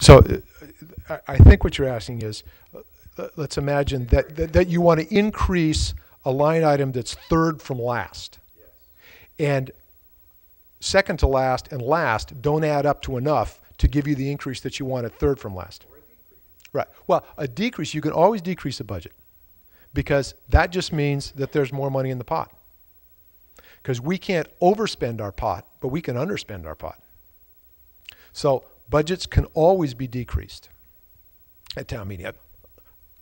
So I think what you're asking is, let's imagine that you want to increase a line item that's third from last. And second to last and last don't add up to enough to give you the increase that you want at third from last. Right. Well, a decrease, you can always decrease a budget because that just means that there's more money in the pot. Because we can't overspend our pot, but we can underspend our pot. So budgets can always be decreased at town meeting.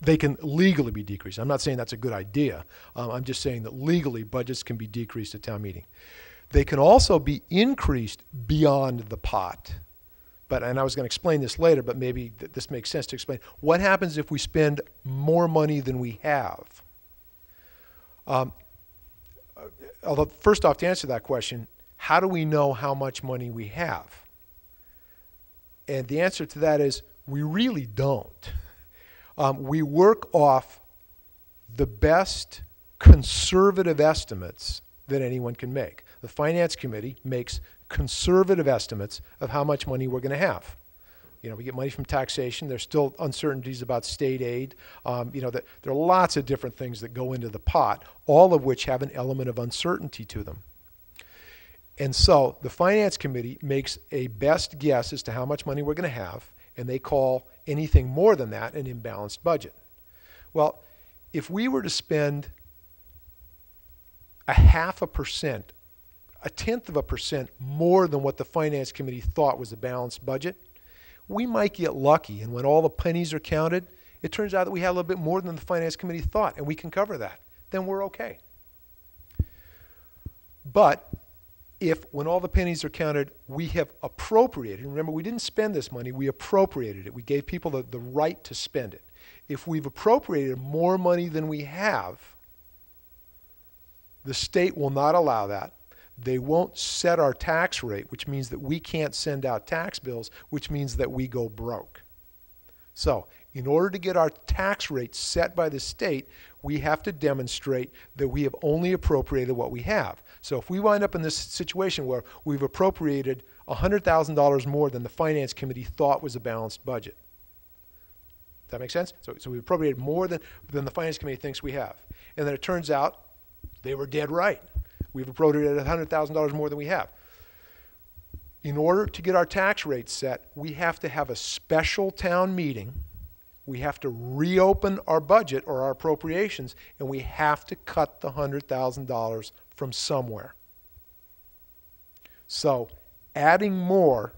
They can legally be decreased. I'm not saying that's a good idea. I'm just saying that legally budgets can be decreased at town meeting. They can also be increased beyond the pot. And I was going to explain this later, but maybe this makes sense to explain. What happens if we spend more money than we have? Although, first off, to answer that question, how do we know how much money we have? And the answer to that is we really don't. We work off the best conservative estimates that anyone can make. The Finance Committee makes conservative estimates of how much money we're going to have. You know, we get money from taxation. There's still uncertainties about state aid. There are lots of different things that go into the pot, all of which have an element of uncertainty to them. And so the Finance Committee makes a best guess as to how much money we're going to have, and they call anything more than that an imbalanced budget. Well, if we were to spend 0.5%, 0.1% more than what the Finance Committee thought was a balanced budget, we might get lucky. And when all the pennies are counted, it turns out that we have a little bit more than the Finance Committee thought, and we can cover that. Then we're okay. But if, when all the pennies are counted, we have appropriated, remember we didn't spend this money, we appropriated it. We gave people the right to spend it. If we've appropriated more money than we have, the state will not allow that. They won't set our tax rate, which means that we can't send out tax bills, which means that we go broke. So, in order to get our tax rate set by the state, we have to demonstrate that we have only appropriated what we have. So if we wind up in this situation where we've appropriated $100,000 more than the Finance Committee thought was a balanced budget. Does that make sense? So we've appropriated more than the Finance Committee thinks we have. And then it turns out they were dead right. We've appropriated $100,000 more than we have. In order to get our tax rate set, we have to have a special town meeting. We have to reopen our budget or our appropriations, and we have to cut the $100,000 from somewhere. So adding more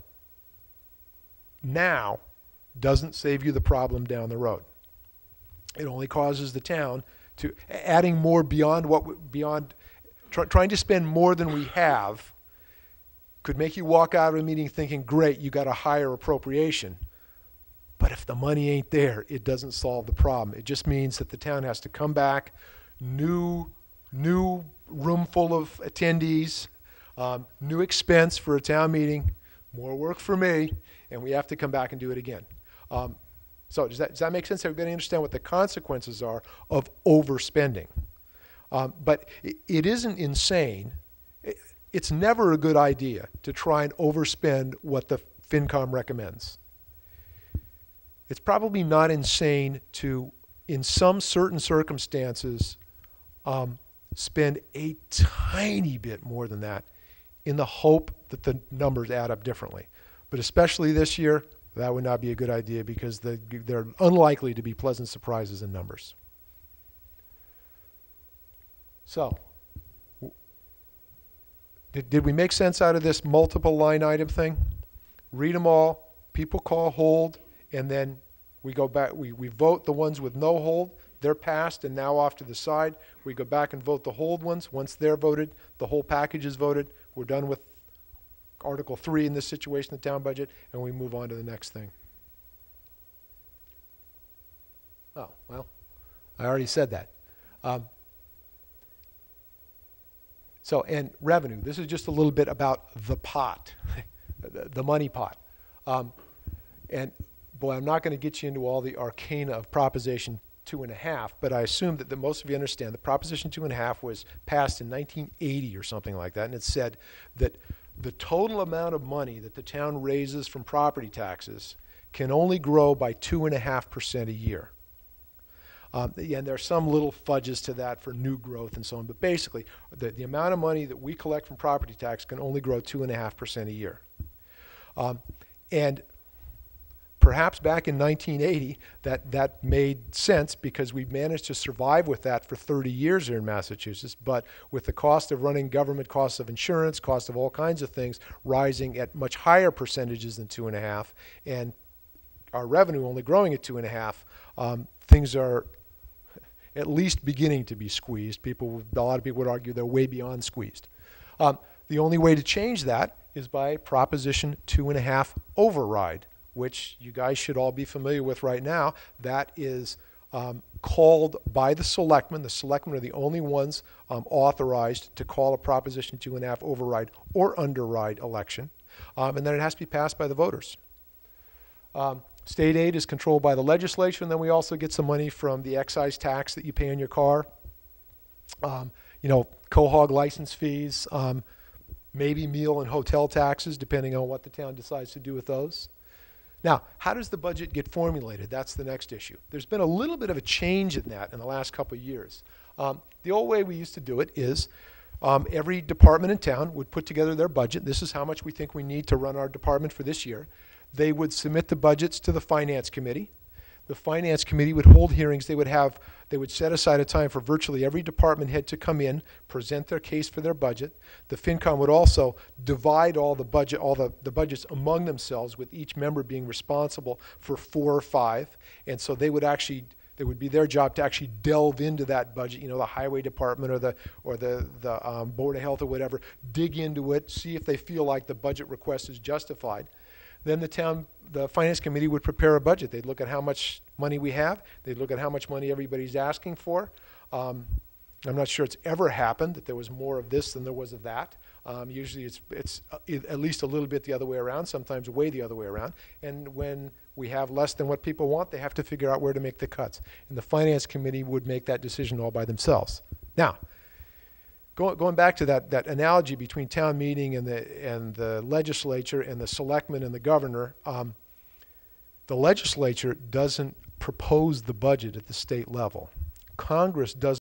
now doesn't save you the problem down the road. It only causes the town to, adding more trying to spend more than we have could make you walk out of a meeting thinking, great, you got a higher appropriation. But if the money ain't there, it doesn't solve the problem. It just means that the town has to come back, new room full of attendees, new expense for a town meeting, more work for me, and we have to come back and do it again. So does that make sense? Everybody understand what the consequences are of overspending? But it isn't insane. It's never a good idea to try and overspend what the FinCom recommends. It's probably not insane to, in some certain circumstances, spend a tiny bit more than that in the hope that the numbers add up differently. But especially this year, that would not be a good idea because they're unlikely to be pleasant surprises in numbers. So, did we make sense out of this multiple line item thing? Read them all, people call hold, and then we go back, we vote the ones with no hold, they're passed and now off to the side. We go back and vote the hold ones. Once they're voted, the whole package is voted. We're done with Article 3 in this situation, the town budget, and we move on to the next thing. Oh, well, I already said that. And revenue. This is just a little bit about the pot, the money pot. And boy, I'm not going to get you into all the arcana of Proposition 2.5, but I assume that most of you understand that Proposition 2.5 was passed in 1980 or something like that, and it said that the total amount of money that the town raises from property taxes can only grow by 2.5% a year. And there are some little fudges to that for new growth and so on, but basically the amount of money that we collect from property tax can only grow 2.5% a year. And perhaps back in 1980 that made sense because we managed to survive with that for 30 years here in Massachusetts, but with the cost of running government, costs of insurance, cost of all kinds of things rising at much higher percentages than 2.5%, and our revenue only growing at 2.5%, things are at least beginning to be squeezed. A lot of people would argue they're way beyond squeezed. The only way to change that is by Proposition 2.5 override, which you guys should all be familiar with right now. That is called by the selectmen. The selectmen are the only ones authorized to call a Proposition 2.5 override or underride election. And then it has to be passed by the voters. State aid is controlled by the legislature, and then we also get some money from the excise tax that you pay on your car. Quahog license fees, maybe meal and hotel taxes, depending on what the town decides to do with those. Now, how does the budget get formulated? That's the next issue. There's been a little bit of a change in that in the last couple of years. The old way we used to do it is every department in town would put together their budget. This is how much we think we need to run our department for this year. They would submit the budgets to the Finance Committee. The Finance Committee would hold hearings. They would set aside a time for virtually every department head to come in, present their case for their budget. The FinCom would also divide all the budgets among themselves, with each member being responsible for 4 or 5. And so it would be their job to actually delve into that budget, the highway department or the Board of Health or whatever, dig into it, see if they feel like the budget request is justified. Then the Finance Committee would prepare a budget. They'd look at how much money we have. They'd look at how much money everybody's asking for. I'm not sure it's ever happened that there was more of this than there was of that. Usually it's at least a little bit the other way around, sometimes way the other way around. And when we have less than what people want, they have to figure out where to make the cuts. And the Finance Committee would make that decision all by themselves. Now, going back to that analogy between town meeting and the legislature and the selectmen and the governor, the legislature doesn't propose the budget at the state level. Congress does